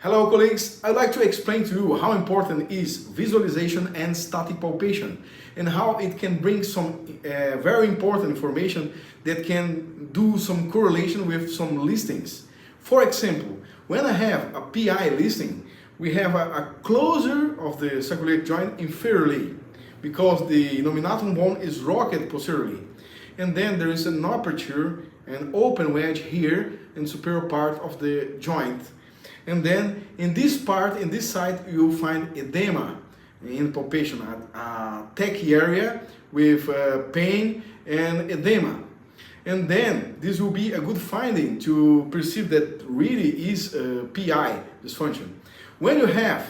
Hello colleagues, I'd like to explain to you how important is visualization and static palpation and how it can bring some very important information that can do some correlation with some listings. For example, when I have a PI listing, we have a closure of the sacroiliac joint inferiorly because the nominatum bone is rocked posteriorly. And then there is an aperture, an open wedge here in the superior part of the joint. And then in this part, in this side, you'll find edema in palpation, a techy area with pain and edema. And then this will be a good finding to perceive that really is PI dysfunction. When you have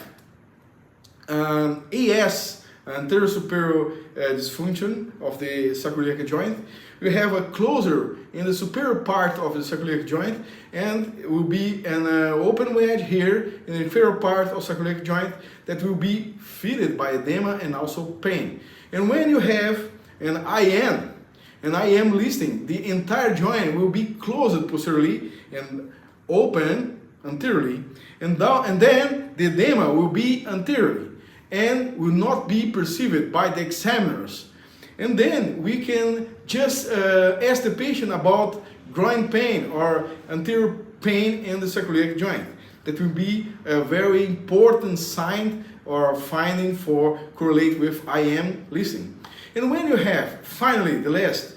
AS, anterior superior dysfunction of the sacroiliac joint, you have a closure in the superior part of the sacroiliac joint, and it will be an open wedge here in the inferior part of sacroiliac joint that will be fitted by edema and also pain. And when you have an IM listing, the entire joint will be closed posteriorly and open anteriorly, and then the edema will be anteriorly and will not be perceived by the examiners. And then we can just ask the patient about groin pain or anterior pain in the sacroiliac joint. That will be a very important sign or finding for correlate with IM listing. And when you have finally the last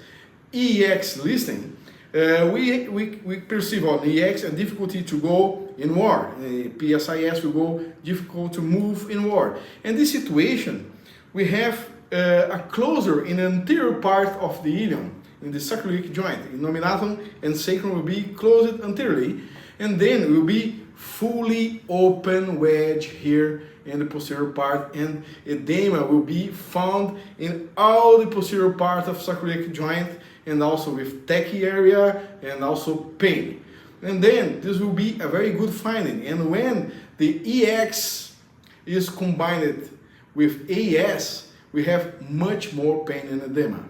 EX listing, we perceive on EX a difficulty to go inward. PSIS will go difficult to move inward. In this situation, we have a closure in the anterior part of the ilium, in the sacroiliac joint. The nominatum and sacrum will be closed anteriorly, and then it will be fully open wedge here in the posterior part, and edema will be found in all the posterior part of sacroiliac joint, and also with techy area and also pain. And then this will be a very good finding. And when the EX is combined with AS, we have much more pain and edema.